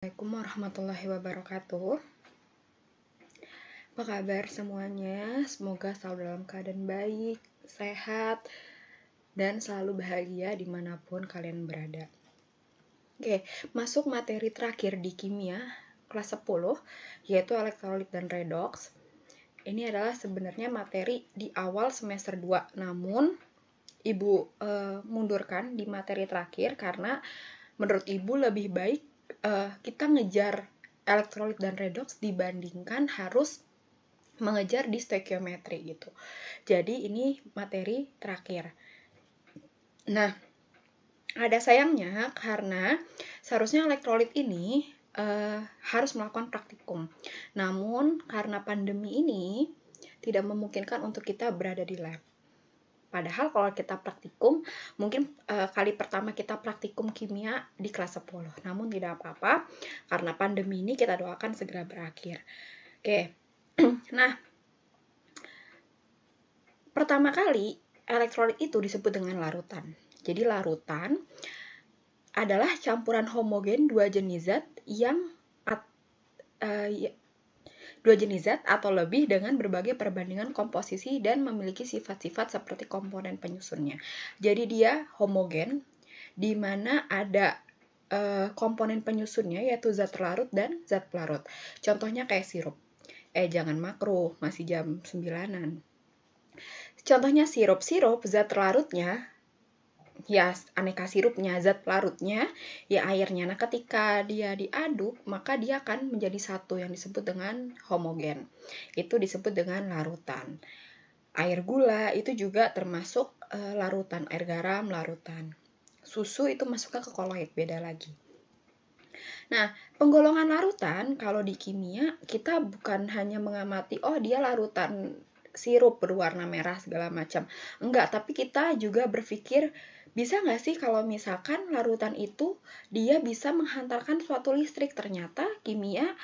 Assalamualaikum warahmatullahi wabarakatuh. Apa kabar semuanya? Semoga selalu dalam keadaan baik, sehat, dan selalu bahagia dimanapun kalian berada. Oke, masuk materi terakhir di kimia kelas 10, yaitu elektrolit dan redoks. Ini adalah sebenarnya materi di awal semester 2, namun Ibu mundurkan di materi terakhir karena menurut Ibu lebih baik kita ngejar elektrolit dan redoks dibandingkan harus mengejar di stoikiometri gitu. Jadi ini materi terakhir. Nah, ada sayangnya karena seharusnya elektrolit ini harus melakukan praktikum. Namun karena pandemi ini tidak memungkinkan untuk kita berada di lab. Padahal kalau kita praktikum, mungkin kali pertama kita praktikum kimia di kelas 10. Namun tidak apa-apa, karena pandemi ini kita doakan segera berakhir. Oke, nah, pertama kali elektrolit itu disebut dengan larutan. Jadi larutan adalah campuran homogen dua jenis zat atau lebih dengan berbagai perbandingan komposisi dan memiliki sifat-sifat seperti komponen penyusunnya. Jadi dia homogen, di mana ada komponen penyusunnya yaitu zat larut dan zat pelarut. Contohnya kayak sirup. Jangan makro, masih jam 9-an. Contohnya sirup zat larutnya ya aneka sirupnya, zat pelarutnya ya airnya. Nah, ketika dia diaduk, maka dia akan menjadi satu yang disebut dengan homogen. Itu disebut dengan larutan. Air gula itu juga termasuk larutan, air garam larutan. Susu itu masuknya ke koloid, beda lagi. Nah, penggolongan larutan kalau di kimia kita bukan hanya mengamati dia larutan sirup berwarna merah segala macam. Enggak, tapi kita juga berpikir bisa nggak sih kalau misalkan larutan itu dia bisa menghantarkan suatu listrik? Ternyata kimia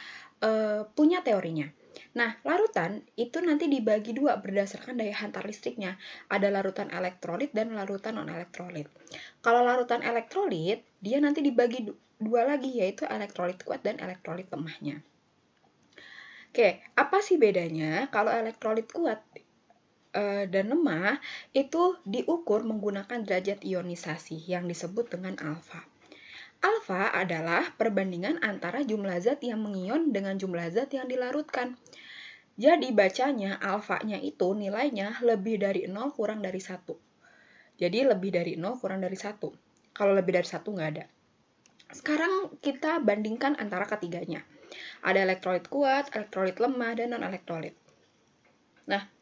punya teorinya. Nah, larutan itu nanti dibagi dua berdasarkan daya hantar listriknya. Ada larutan elektrolit dan larutan non-elektrolit. Kalau larutan elektrolit, dia nanti dibagi dua lagi, yaitu elektrolit kuat dan elektrolit lemahnya. Oke, apa sih bedanya kalau elektrolit kuat dan lemah itu diukur menggunakan derajat ionisasi yang disebut dengan alfa. Alfa adalah perbandingan antara jumlah zat yang mengion dengan jumlah zat yang dilarutkan. Jadi bacanya alfanya itu nilainya lebih dari 0 kurang dari 1. Jadi lebih dari 0 kurang dari 1. Kalau lebih dari 1 nggak ada. Sekarang kita bandingkan antara ketiganya. Ada elektrolit kuat, elektrolit lemah, dan non-elektrolit. Nah,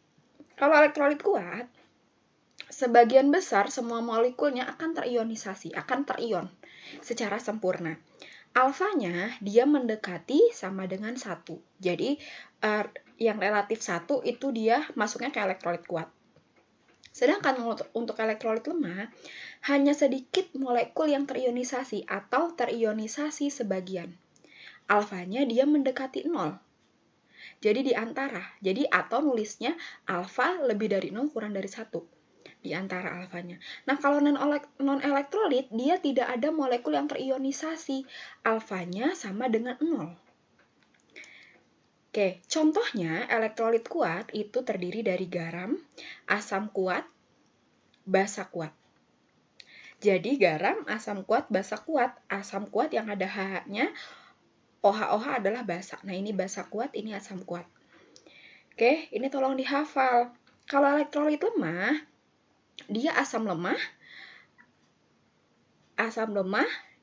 kalau elektrolit kuat, sebagian besar semua molekulnya akan terionisasi, akan terion secara sempurna. Alfanya dia mendekati sama dengan 1. Jadi yang relatif 1 itu dia masuknya ke elektrolit kuat. Sedangkan untuk elektrolit lemah, hanya sedikit molekul yang terionisasi atau terionisasi sebagian. Alfanya dia mendekati 0. Jadi di antara. Jadi atau nulisnya alfa lebih dari 0 kurang dari 1. Di antara alfanya. Nah, kalau non-elektrolit, dia tidak ada molekul yang terionisasi. Alfanya sama dengan 0. Oke, contohnya elektrolit kuat itu terdiri dari garam, asam kuat, basa kuat. Jadi garam, asam kuat, basa kuat. Asam kuat yang ada HH-nya, OH adalah basa. Nah, ini basa kuat, ini asam kuat. Oke, ini tolong dihafal. Kalau elektrolit lemah, dia asam lemah,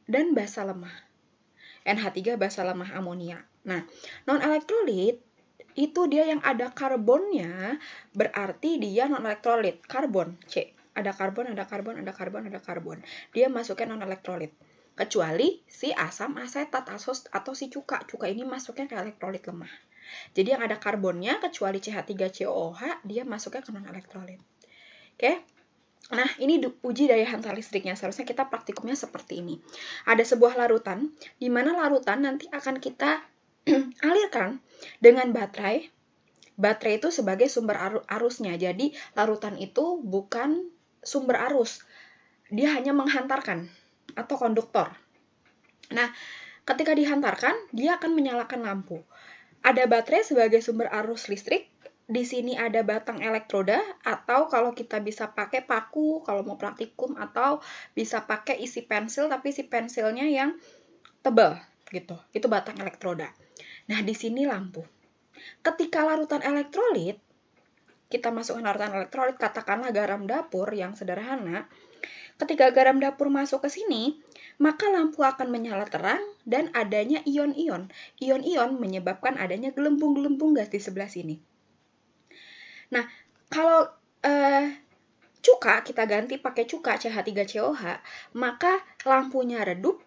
dan basa lemah. NH3 basa lemah amonia. Nah, non-elektrolit itu dia yang ada karbonnya, berarti dia non-elektrolit. Karbon, C. Ada karbon. Dia masuknya non-elektrolit. Kecuali si asam asetat atau si cuka. Cuka ini masuknya ke elektrolit lemah. Jadi yang ada karbonnya, kecuali CH3COOH, dia masuknya ke non-elektrolit. Oke? Nah, ini uji daya hantar listriknya. Seharusnya kita praktikumnya seperti ini. Ada sebuah larutan, di mana larutan nanti akan kita alirkan dengan baterai. Baterai itu sebagai sumber arusnya. Jadi, larutan itu bukan sumber arus. Dia hanya menghantarkan atau konduktor. Nah, Ketika dihantarkan, dia akan menyalakan lampu. Ada baterai sebagai sumber arus listrik. Di sini ada batang elektroda, atau kalau kita bisa pakai paku kalau mau praktikum, atau bisa pakai isi pensil, tapi isi pensilnya yang tebal gitu. Itu batang elektroda. Nah, di sini lampu. Ketika larutan elektrolit, kita masukkan larutan elektrolit, katakanlah garam dapur yang sederhana. Ketika garam dapur masuk ke sini, maka lampu akan menyala terang dan adanya ion-ion. Ion-ion menyebabkan adanya gelembung-gelembung gas di sebelah sini. Nah, kalau cuka kita ganti pakai cuka CH3COH, maka lampunya redup,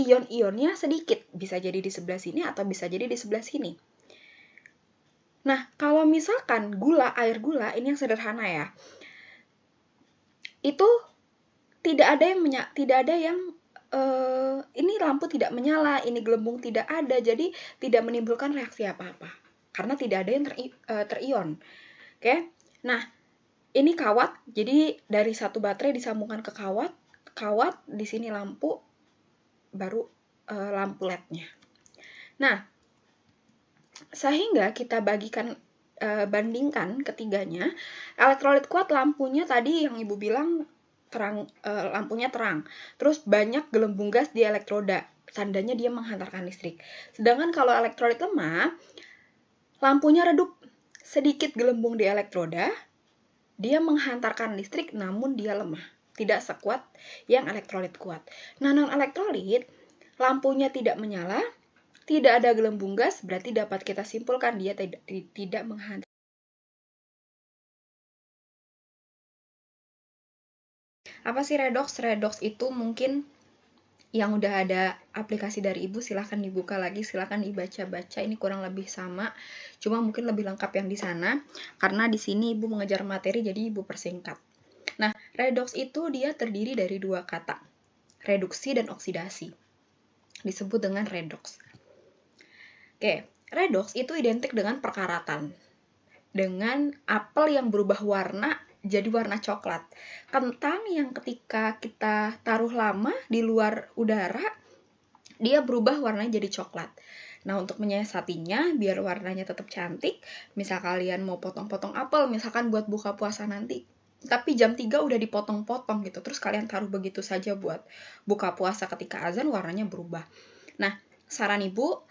ion-ionnya sedikit. Bisa jadi di sebelah sini atau bisa jadi di sebelah sini. Nah, kalau misalkan gula, air gula, ini yang sederhana ya, itu tidak ada yang ini lampu tidak menyala, ini gelembung tidak ada, jadi tidak menimbulkan reaksi apa-apa karena tidak ada yang terion. Oke, nah ini kawat, jadi dari satu baterai disambungkan ke kawat di sini lampu, baru lampu LED-nya. Nah, sehingga kita bandingkan ketiganya, elektrolit kuat lampunya tadi yang Ibu bilang terang, lampunya terang. Terus banyak gelembung gas di elektroda, tandanya dia menghantarkan listrik. Sedangkan kalau elektrolit lemah, lampunya redup, sedikit gelembung di elektroda, dia menghantarkan listrik namun dia lemah, tidak sekuat yang elektrolit kuat. Nah, non-elektrolit, lampunya tidak menyala, tidak ada gelembung gas, berarti dapat kita simpulkan dia tidak menghantar. Apa sih redox? Redox itu mungkin yang udah ada aplikasi dari Ibu, silahkan dibuka lagi, silahkan dibaca-baca. Ini kurang lebih sama, cuma mungkin lebih lengkap yang di sana. Karena di sini Ibu mengejar materi, jadi Ibu persingkat. Nah, redox itu dia terdiri dari dua kata, reduksi dan oksidasi. Disebut dengan redox. Oke, redox itu identik dengan perkaratan. Dengan apel yang berubah warna jadi warna coklat. Kentang yang ketika kita taruh lama di luar udara, dia berubah warnanya jadi coklat. Nah, untuk menyiasatinya biar warnanya tetap cantik, misal kalian mau potong-potong apel, misalkan buat buka puasa nanti, tapi jam 3 udah dipotong-potong gitu, terus kalian taruh begitu saja buat buka puasa, ketika azan warnanya berubah. Nah, saran Ibu,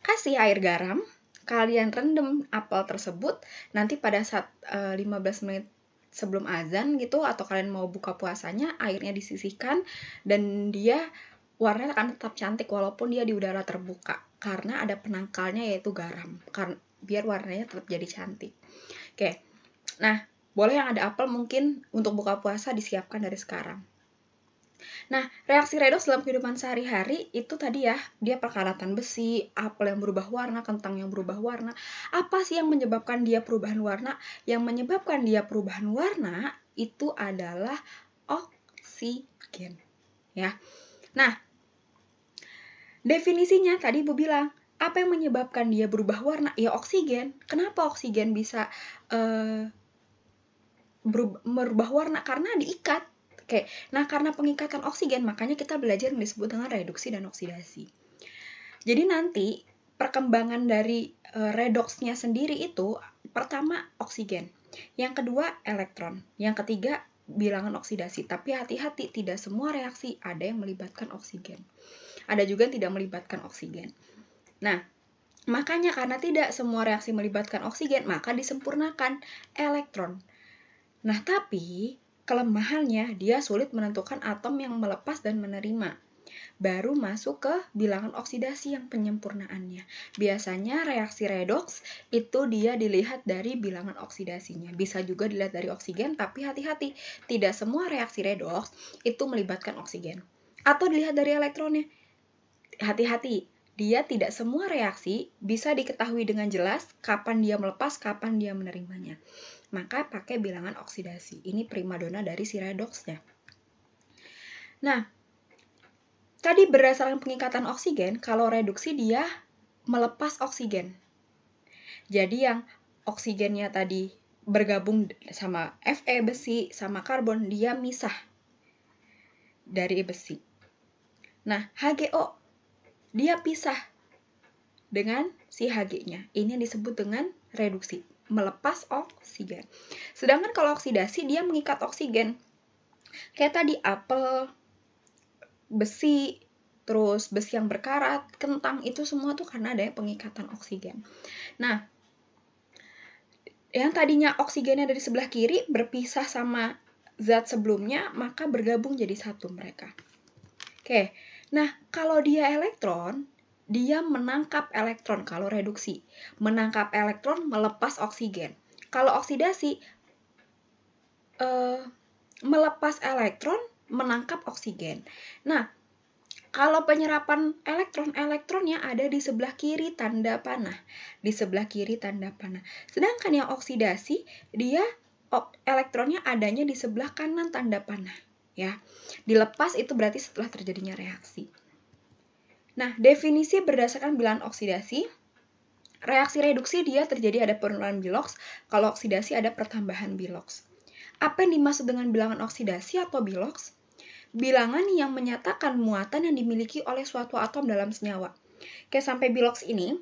kasih air garam, kalian rendam apel tersebut, nanti pada saat 15 menit sebelum azan gitu, atau kalian mau buka puasanya, airnya disisihkan, dan dia warnanya akan tetap cantik walaupun dia di udara terbuka, karena ada penangkalnya yaitu garam, biar warnanya tetap jadi cantik. Oke, nah boleh yang ada apel mungkin untuk buka puasa disiapkan dari sekarang. Nah, reaksi redox dalam kehidupan sehari-hari itu tadi ya, dia perkaratan besi, apel yang berubah warna, kentang yang berubah warna. Apa sih yang menyebabkan dia perubahan warna? Yang menyebabkan dia perubahan warna itu adalah oksigen. Ya. Nah, definisinya tadi Ibu bilang, apa yang menyebabkan dia berubah warna? Ya oksigen. Kenapa oksigen bisa berubah warna? Karena diikat. Oke, nah karena pengikatan oksigen, makanya kita belajar yang disebut dengan reduksi dan oksidasi. Jadi nanti perkembangan dari redoksnya sendiri itu, pertama oksigen, yang kedua elektron, yang ketiga bilangan oksidasi. Tapi hati-hati, tidak semua reaksi ada yang melibatkan oksigen. Ada juga yang tidak melibatkan oksigen. Nah, makanya karena tidak semua reaksi melibatkan oksigen, maka disempurnakan elektron. Nah, tapi kelemahannya dia sulit menentukan atom yang melepas dan menerima. Baru masuk ke bilangan oksidasi yang penyempurnaannya. Biasanya reaksi redoks itu dia dilihat dari bilangan oksidasinya. Bisa juga dilihat dari oksigen, tapi hati-hati, tidak semua reaksi redoks itu melibatkan oksigen. Atau dilihat dari elektronnya. Hati-hati, dia tidak semua reaksi bisa diketahui dengan jelas kapan dia melepas, kapan dia menerimanya. Maka pakai bilangan oksidasi. Ini primadona dari si redoksnya. Nah, tadi berdasarkan pengikatan oksigen, kalau reduksi dia melepas oksigen. Jadi yang oksigennya tadi bergabung sama Fe, besi, sama karbon, dia misah dari besi. Nah, HGO dia pisah dengan si Hg-nya. Ini yang disebut dengan reduksi, melepas oksigen. Sedangkan kalau oksidasi dia mengikat oksigen. Kayak tadi apel, besi, terus besi yang berkarat, kentang, itu semua tuh karena ada pengikatan oksigen. Nah, yang tadinya oksigennya dari sebelah kiri berpisah sama zat sebelumnya, maka bergabung jadi satu mereka. Oke, nah kalau dia elektron, dia menangkap elektron kalau reduksi. Menangkap elektron, melepas oksigen. Kalau oksidasi, melepas elektron, menangkap oksigen. Nah, kalau penyerapan elektronnya ada di sebelah kiri tanda panah. Di sebelah kiri tanda panah. Sedangkan yang oksidasi, dia elektronnya adanya di sebelah kanan tanda panah. Ya, dilepas itu berarti setelah terjadinya reaksi. Nah, definisi berdasarkan bilangan oksidasi, reaksi reduksi dia terjadi ada penurunan biloks, kalau oksidasi ada pertambahan biloks. Apa yang dimaksud dengan bilangan oksidasi atau biloks? Bilangan yang menyatakan muatan yang dimiliki oleh suatu atom dalam senyawa. Kayak sampai biloks ini,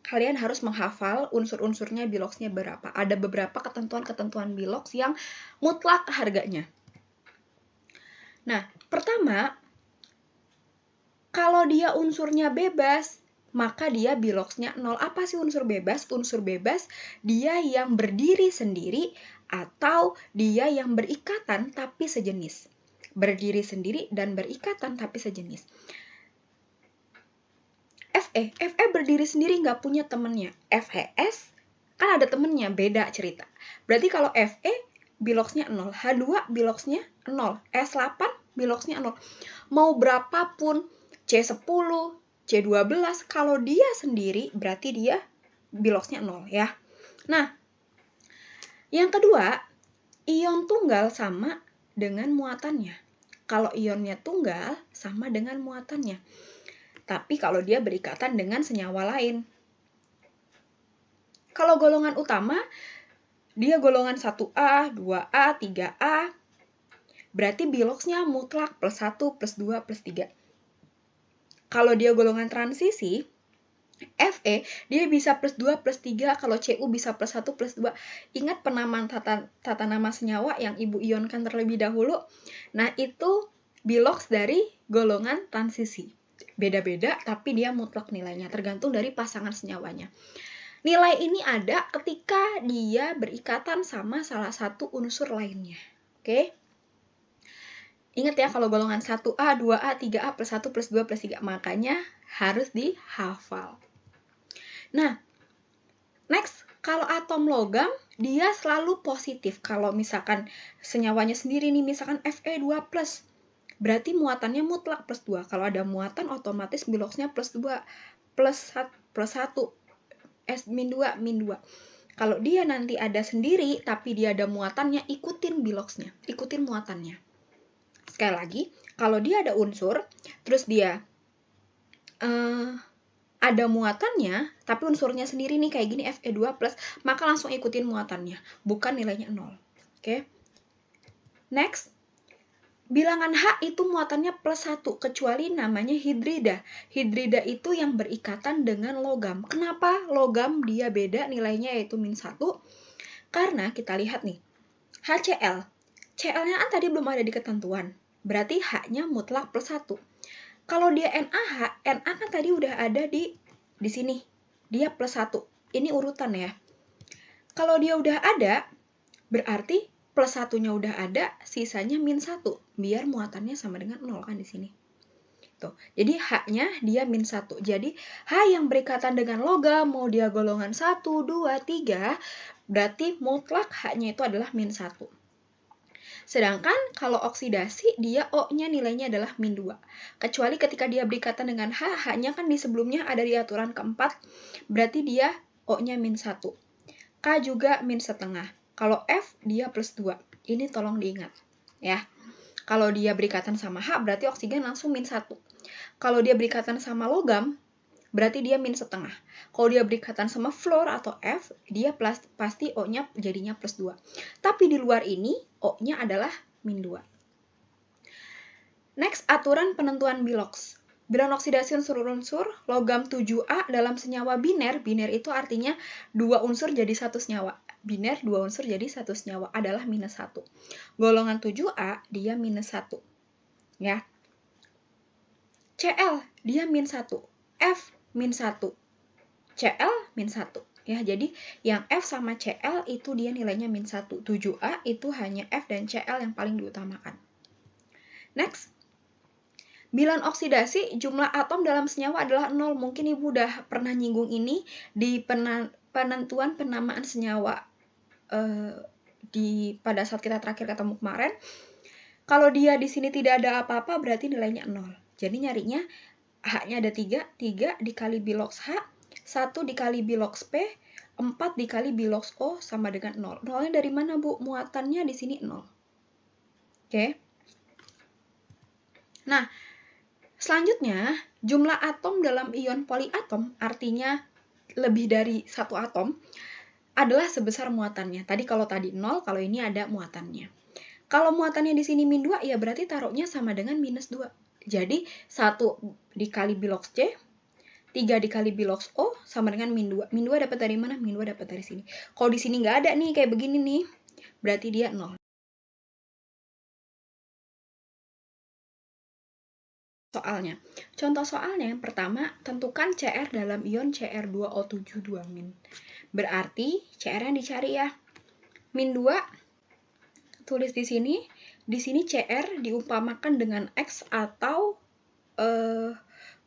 kalian harus menghafal unsur-unsurnya biloksnya berapa. Ada beberapa ketentuan-ketentuan biloks yang mutlak harganya. Nah, pertama, kalau dia unsurnya bebas, maka dia biloksnya 0. Apa sih unsur bebas? Unsur bebas dia yang berdiri sendiri atau dia yang berikatan tapi sejenis. Berdiri sendiri dan berikatan tapi sejenis. Fe berdiri sendiri nggak punya temennya. FeS kan ada temennya, beda cerita. Berarti kalau Fe biloksnya 0, H2 biloksnya 0, S8 biloksnya 0. Mau berapapun C10, C12, kalau dia sendiri berarti dia biloksnya 0 ya. Nah, yang kedua, ion tunggal sama dengan muatannya. Kalau ionnya tunggal sama dengan muatannya. Tapi kalau dia berikatan dengan senyawa lain. Kalau golongan utama, dia golongan 1A, 2A, 3A. Berarti biloksnya mutlak plus 1, plus 2, plus 3. Kalau dia golongan transisi, Fe, dia bisa plus 2, plus 3. Kalau Cu bisa plus 1, plus 2. Ingat penamaan tata nama senyawa yang Ibu ionkan terlebih dahulu? Nah, itu biloks dari golongan transisi. Beda-beda, tapi dia mutlak nilainya. Tergantung dari pasangan senyawanya. Nilai ini ada ketika dia berikatan sama salah satu unsur lainnya. Oke? Ingat ya, kalau golongan 1A, 2A, 3A, plus 1, plus 2, plus 3. Makanya harus dihafal. Nah, next, kalau atom logam, dia selalu positif. Kalau misalkan senyawanya sendiri nih, misalkan Fe2+, berarti muatannya mutlak plus 2. Kalau ada muatan, otomatis biloksnya plus 2, plus 1. S-2, min 2. Kalau dia nanti ada sendiri, tapi dia ada muatannya, ikutin biloksnya, ikutin muatannya. Sekali lagi, kalau dia ada unsur, terus dia ada muatannya, tapi unsurnya sendiri nih kayak gini, Fe2+, maka langsung ikutin muatannya, bukan nilainya 0. Oke? Next. Bilangan H itu muatannya plus 1, kecuali namanya hidrida. Hidrida itu yang berikatan dengan logam. Kenapa logam dia beda nilainya yaitu min 1? Karena kita lihat nih, HCl. Cl-nya kan tadi belum ada di ketentuan. Berarti H-nya mutlak plus 1. Kalau dia NaH, Na kan tadi udah ada di sini. Dia plus 1. Ini urutan ya. Kalau dia udah ada, berarti plus 1-nya udah ada, sisanya min 1. Biar muatannya sama dengan 0 kan di sini. Tuh. Jadi H-nya dia min 1. Jadi H yang berikatan dengan logam, mau dia golongan 1, 2, 3, berarti mutlak H-nya itu adalah min 1. Sedangkan kalau oksidasi, dia O-nya nilainya adalah min 2. Kecuali ketika dia berikatan dengan H, H-nya kan di sebelumnya ada di aturan keempat, berarti dia O-nya min 1. K juga min setengah. Kalau F, dia plus 2. Ini tolong diingat. Ya. Kalau dia berikatan sama H, berarti oksigen langsung min 1. Kalau dia berikatan sama logam, berarti dia min setengah. Kalau dia berikatan sama fluor atau F, dia pasti O-nya jadinya plus 2. Tapi di luar ini, O-nya adalah min 2. Next, aturan penentuan biloks. Bilangan oksidasi unsur-unsur logam 7A dalam senyawa biner. Biner itu artinya 2 unsur jadi 1 senyawa. Biner 2 unsur jadi 1 senyawa adalah -1. Golongan 7A dia -1. Ya. Cl dia -1. F -1. Cl -1. Ya, jadi yang F sama Cl itu dia nilainya -1. 7A itu hanya F dan Cl yang paling diutamakan. Next. Bilangan oksidasi jumlah atom dalam senyawa adalah 0. Mungkin Ibu udah pernah nyinggung ini di penentuan penamaan senyawa pada saat kita terakhir ketemu kemarin. Kalau dia di sini tidak ada apa-apa berarti nilainya 0. Jadi nyarinya H-nya ada 3 dikali bilox H, 1 dikali bilox P, 4 dikali bilox O sama dengan 0. 0-nya dari mana, Bu? Muatannya di sini 0. Oke. Nah, selanjutnya, jumlah atom dalam ion poliatom, artinya lebih dari 1 atom, adalah sebesar muatannya. Kalau tadi 0, kalau ini ada muatannya. Kalau muatannya di sini -2, ya berarti taruhnya sama dengan -2. Jadi, 1 dikali bilox C, 3 dikali bilox O, sama dengan -2. -2 dapat dari mana? -2 dapat dari sini. Kalau di sini nggak ada nih, kayak begini nih, berarti dia 0. Soalnya. Contoh soalnya yang pertama, tentukan Cr dalam ion Cr2O7 2-. Berarti Cr yang dicari ya. -2, tulis di sini Cr diumpamakan dengan X atau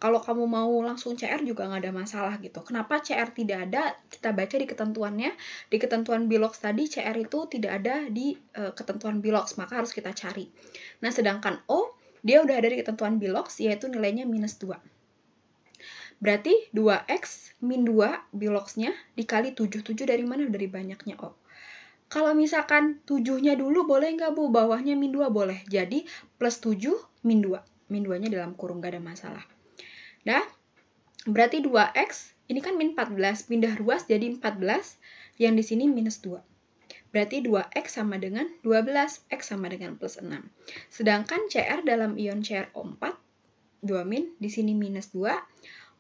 kalau kamu mau langsung Cr juga nggak ada masalah gitu. Kenapa Cr tidak ada? Kita baca di ketentuannya. Di ketentuan bilox tadi Cr itu tidak ada di ketentuan bilox, maka harus kita cari. Nah, sedangkan O dia udah ada di ketentuan bilox, yaitu nilainya -2. Berarti 2X min 2 biloxnya dikali 7. 7 dari mana? Dari banyaknya O. Kalau misalkan 7-nya dulu boleh nggak, Bu? Bawahnya -2 boleh. Jadi plus 7 min 2. Min 2-nya dalam kurung, nggak ada masalah. Nah, berarti 2X, ini kan min 14. Pindah ruas jadi 14, yang di sini -2. Berarti 2X sama dengan 12, X sama dengan plus 6. Sedangkan Cr dalam ion CrO4, 2-, di sini -2,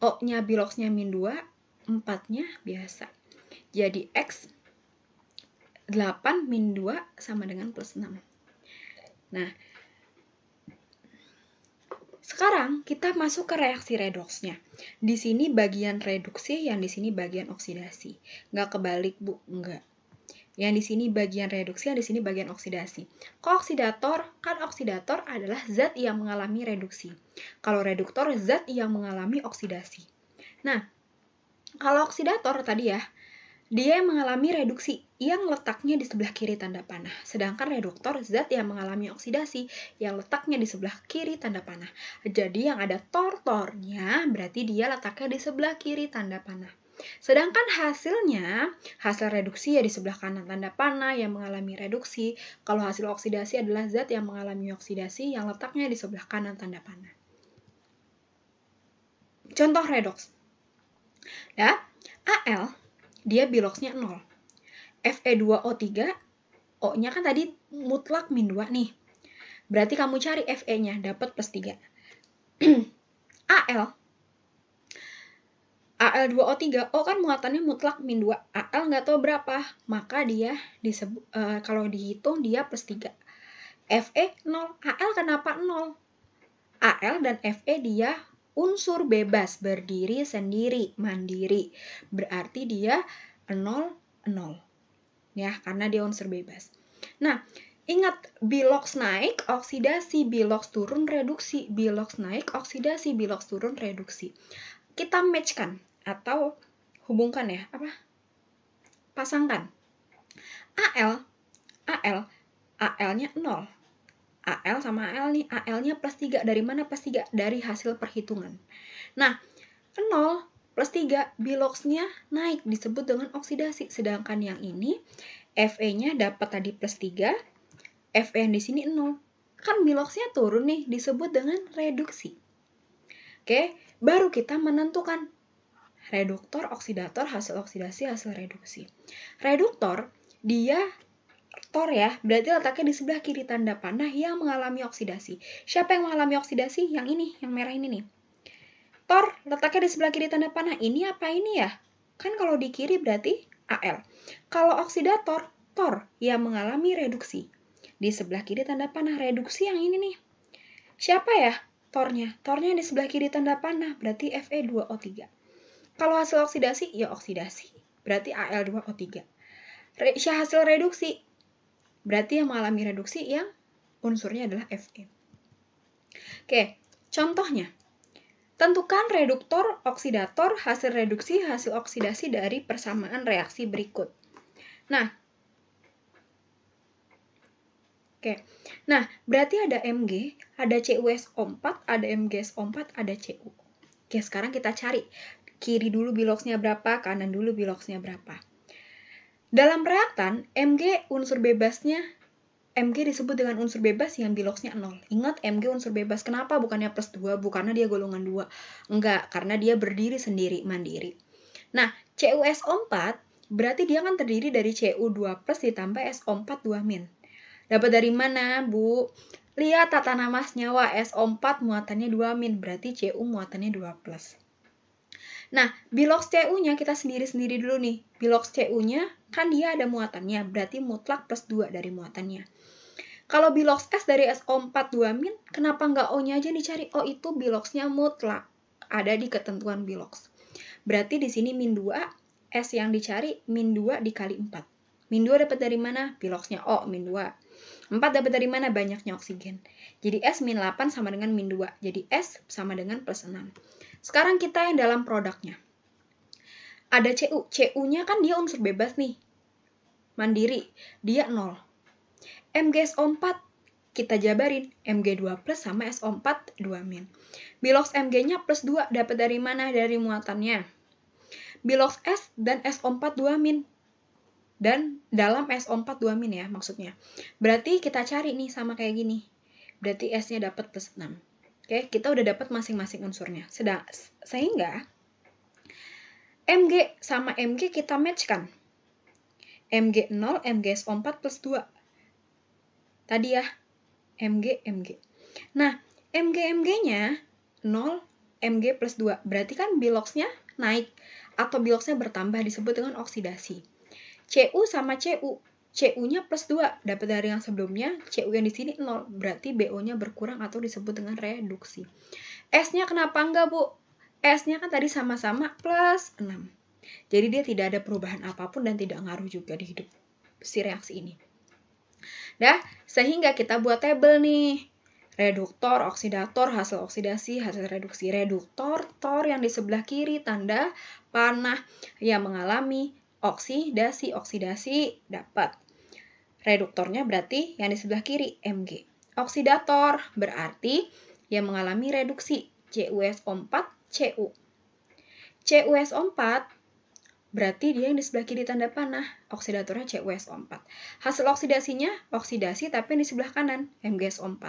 O-nya biloxnya -2, 4-nya biasa. Jadi X 8 min 2 sama dengan plus 6. Nah, sekarang kita masuk ke reaksi redoksnya. Di sini bagian reduksi, yang di sini bagian oksidasi. Nggak kebalik, Bu, nggak. Yang di sini bagian reduksi, yang di sini bagian oksidasi. Kooksidator, kan oksidator adalah zat yang mengalami reduksi. Kalau reduktor, zat yang mengalami oksidasi. Nah, kalau oksidator tadi ya, dia yang mengalami reduksi yang letaknya di sebelah kiri tanda panah. Sedangkan reduktor zat yang mengalami oksidasi yang letaknya di sebelah kiri tanda panah. Jadi yang ada tor-tornya berarti dia letaknya di sebelah kiri tanda panah. Sedangkan hasilnya, hasil reduksi ya di sebelah kanan tanda panah yang mengalami reduksi. Kalau hasil oksidasi adalah zat yang mengalami oksidasi yang letaknya di sebelah kanan tanda panah. Contoh redoks. Ya, Al dia biloxnya 0. Fe2O3, O-nya kan tadi mutlak min 2 nih. Berarti kamu cari Fe-nya, dapat plus 3. Al2O3, O kan muatannya mutlak min 2. Al nggak tahu berapa, maka dia disebut, kalau dihitung dia plus 3. Fe 0. Al kenapa 0? Al dan Fe dia unsur bebas, berdiri sendiri, mandiri. Berarti dia 0, 0. Ya, karena dia unsur bebas. Nah, ingat bilox naik, oksidasi, bilox turun, reduksi. Bilox naik, oksidasi, bilox turun, reduksi. Kita matchkan atau hubungkan ya, pasangkan. Al-nya 0. Al sama Al nih, Al-nya plus 3. Dari mana plus 3? Dari hasil perhitungan. Nah, 0 plus 3, biloxnya naik, disebut dengan oksidasi. Sedangkan yang ini, Fe-nya dapat tadi plus 3, Fe yang di sini 0. Kan biloxnya turun nih, disebut dengan reduksi. Oke, baru kita menentukan reduktor, oksidator, hasil oksidasi, hasil reduksi. Reduktor, dia tor ya, berarti letaknya di sebelah kiri tanda panah yang mengalami oksidasi. Siapa yang mengalami oksidasi? Yang ini, yang merah ini nih. Tor letaknya di sebelah kiri tanda panah. Ini apa ini ya? Kan kalau di kiri berarti Al. Kalau oksidator, Tor yang mengalami reduksi. Di sebelah kiri tanda panah, reduksi yang ini nih. Siapa ya tornya? Tornya di sebelah kiri tanda panah, berarti Fe2O3. Kalau hasil oksidasi, ya oksidasi, berarti Al2O3. Hasil reduksi, berarti yang mengalami reduksi yang unsurnya adalah Fe. Oke, contohnya. Tentukan reduktor, oksidator, hasil reduksi, hasil oksidasi dari persamaan reaksi berikut. Nah, berarti ada Mg, ada CuSO4, ada MgSO4, ada Cu. Oke, sekarang kita cari. Kiri dulu biloxnya berapa, kanan dulu biloxnya berapa. Dalam reaktan, Mg unsur bebasnya, Mg disebut dengan unsur bebas yang biloxnya 0. Ingat, Mg unsur bebas. Kenapa? Bukannya plus 2, bukannya dia golongan 2. Enggak, karena dia berdiri sendiri, mandiri. Nah, CuSO4 berarti dia kan terdiri dari Cu2 plus ditambah SO4 2-. Dapat dari mana, Bu? Lihat tata nama senyawa, SO4 muatannya 2-, berarti Cu muatannya 2 plus. Nah, bilox Cu-nya kita sendiri-sendiri dulu nih. Bilox Cu-nya kan dia ada muatannya, berarti mutlak plus 2 dari muatannya. Kalau bilox S dari SO4 2-, kenapa nggak O-nya aja dicari? O itu biloxnya mutlak, ada di ketentuan bilox. Berarti di sini min 2, S yang dicari min 2 dikali 4. Min 2 dapat dari mana? Biloxnya O, min 2. 4 dapat dari mana? Banyaknya oksigen. Jadi S min 8 sama dengan min 2. Jadi S sama dengan plus 6. Sekarang kita yang dalam produknya. Ada Cu. Cu-nya kan dia unsur bebas nih. Mandiri. Dia 0. MgSO4 kita jabarin. Mg2 plus sama SO4 2-. Bilox Mg-nya plus 2 dapat dari mana? Dari muatannya. Bilox S dan SO4 2-. Dan dalam SO4 2- ya maksudnya. Berarti kita cari nih sama kayak gini. Berarti S-nya dapat plus 6. Oke, kita udah dapat masing-masing unsurnya. Sehingga Mg sama Mg kita matchkan. Mg 0, MgSO4 plus 2. Tadi ya, Mg. Nah, Mg-nya 0, Mg plus 2. Berarti kan biloxnya naik atau biloxnya bertambah disebut dengan oksidasi. Cu sama Cu. Cu-nya plus 2. Dapat dari yang sebelumnya, Cu yang di sini 0. Berarti BO-nya berkurang atau disebut dengan reduksi. S-nya kenapa enggak, Bu? S-nya kan tadi sama-sama plus 6. Jadi dia tidak ada perubahan apapun dan tidak ngaruh juga di hidup si reaksi ini. Dah, sehingga kita buat tabel nih. Reduktor, oksidator, hasil oksidasi, hasil reduksi. Reduktor, tor yang di sebelah kiri tanda panah yang mengalami oksidasi dapat. Reduktornya berarti yang di sebelah kiri Mg. Oksidator berarti yang mengalami reduksi CuSO4 Cu. CuSO4 berarti dia yang di sebelah kiri tanda panah, oksidatornya CuSO4. Hasil oksidasinya oksidasi tapi yang di sebelah kanan MgSO4.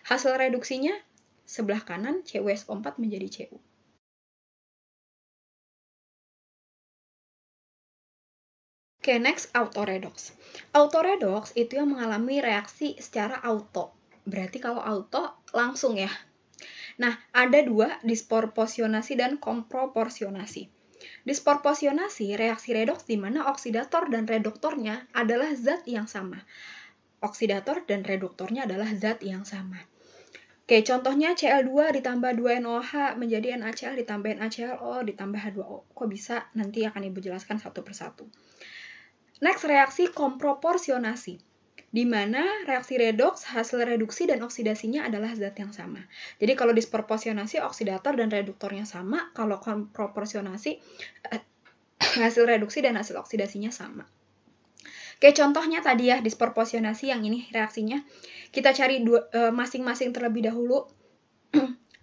Hasil reduksinya sebelah kanan CuSO4 menjadi Cu. Oke, next autoredox. Autoredox itu yang mengalami reaksi secara auto. Berarti kalau auto langsung ya. Nah, ada dua, disproporsionasi dan komproporsionasi. Disproporsionasi reaksi redoks di mana oksidator dan reduktornya adalah zat yang sama. Oksidator dan reduktornya adalah zat yang sama. Oke, contohnya Cl2 ditambah 2NOH menjadi NaCl ditambah NaClO ditambah H2O. Kok bisa? Nanti akan Ibu jelaskan satu persatu. Next, reaksi komproporsionasi, di mana reaksi redoks, hasil reduksi, dan oksidasinya adalah zat yang sama. Jadi kalau disproporsionasi, oksidator dan reduktornya sama, kalau komproporsionasi, hasil reduksi dan hasil oksidasinya sama. Oke, contohnya tadi ya, disproporsionasi yang ini reaksinya. Kita cari masing-masing terlebih dahulu.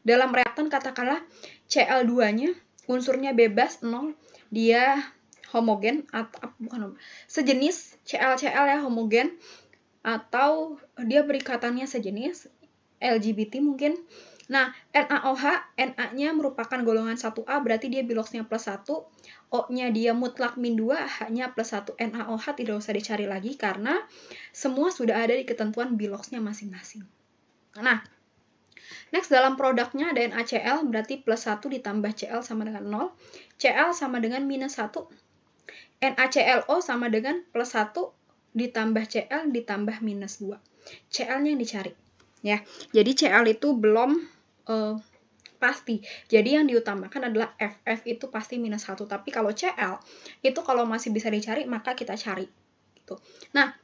Dalam reaktan katakanlah Cl2-nya, unsurnya bebas, 0, dia homogen atau bukan sejenis Cl ya, homogen atau dia berikatannya sejenis LGBT mungkin. Nah, NaOH, Na-nya merupakan golongan 1A, berarti dia biloxnya plus 1, O-nya dia mutlak min 2, H-nya plus 1. NaOH tidak usah dicari lagi karena semua sudah ada di ketentuan biloxnya masing-masing. Nah, Next, dalam produknya ada NaCl, berarti plus 1 ditambah Cl sama dengan 0. Cl sama dengan minus 1. NaClO sama dengan plus 1 ditambah Cl ditambah minus 2. Cl-nya yang dicari. Ya, jadi Cl itu belum pasti. Jadi yang diutamakan adalah F itu pasti minus 1. Tapi kalau Cl, itu kalau masih bisa dicari, maka kita cari. Gitu. Nah,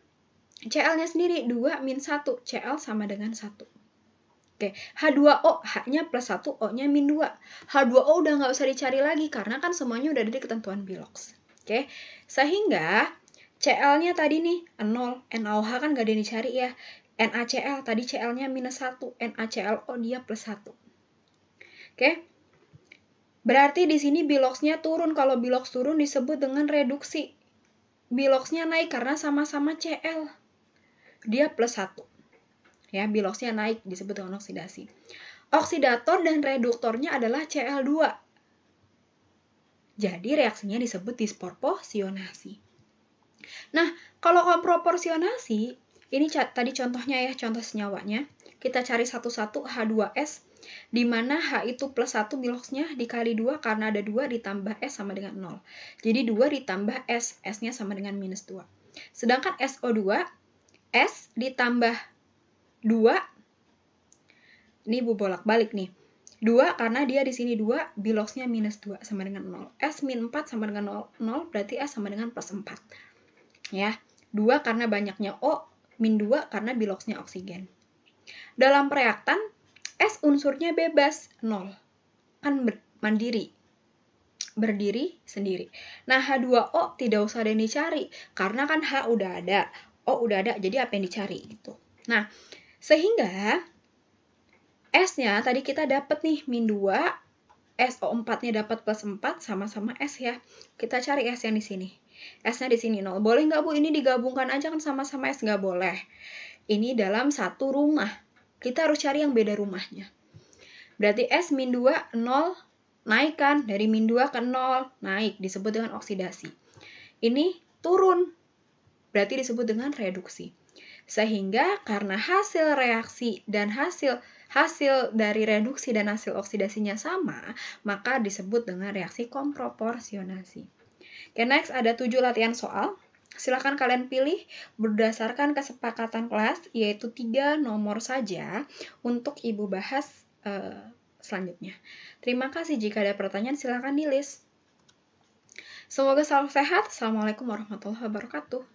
Cl-nya sendiri 2 min 1. Cl sama dengan 1. Oke, H2O, H-nya plus 1, O-nya min 2. H2O udah nggak usah dicari lagi, karena kan semuanya udah ada di ketentuan Bilox. Oke, sehingga Cl-nya tadi nih 0, NaOH kan nggak ada yang dicari ya. NaCl, tadi Cl-nya minus 1, NaClO dia plus 1. Oke, berarti di sini Bilox-nya turun. Kalau Bilox turun disebut dengan reduksi. Bilox-nya naik karena sama-sama Cl. Dia plus 1. Ya, Bilox-nya naik disebut dengan oksidasi. Oksidator dan reduktornya adalah Cl2. Jadi reaksinya disebut disproporsionasi. Nah, kalau proporsionasi, ini tadi contohnya ya, contoh senyawanya. Kita cari satu-satu H2S, di mana H itu plus 1 Bilox-nya dikali 2, karena ada 2 ditambah S sama dengan 0. Jadi 2 ditambah S, S-nya sama dengan minus 2. Sedangkan SO2, S ditambah 2, ini Bu bolak-balik nih. 2 karena dia di sini 2, Bilox-nya minus 2 sama dengan 0. S min 4 sama dengan 0, berarti S sama dengan plus 4. Ya, 2 karena banyaknya O, min 2 karena Bilox-nya oksigen. Dalam reaktan, S unsurnya bebas, 0. Kan mandiri. Berdiri sendiri. Nah, H2O tidak usah ada yang dicari, karena kan H udah ada, O udah ada, jadi apa yang dicari? Gitu. Nah, sehingga S-nya tadi kita dapat nih, min 2, SO4-nya dapat plus 4, sama-sama S ya. Kita cari S yang di sini. S-nya di sini 0. Boleh nggak Bu? Ini digabungkan aja kan sama-sama S? Nggak boleh. Ini dalam satu rumah. Kita harus cari yang beda rumahnya. Berarti S min 2, 0, naik kan? Dari min 2 ke 0, naik. Disebut dengan oksidasi. Ini turun. Berarti disebut dengan reduksi. Sehingga karena hasil reaksi dan hasil dari reduksi dan hasil oksidasinya sama, maka disebut dengan reaksi komproporsionasi. Oke, next ada 7 latihan soal. Silakan kalian pilih berdasarkan kesepakatan kelas, yaitu 3 nomor saja untuk Ibu bahas selanjutnya. Terima kasih. Jika ada pertanyaan, silakan di list. Semoga selalu sehat. Assalamualaikum warahmatullahi wabarakatuh.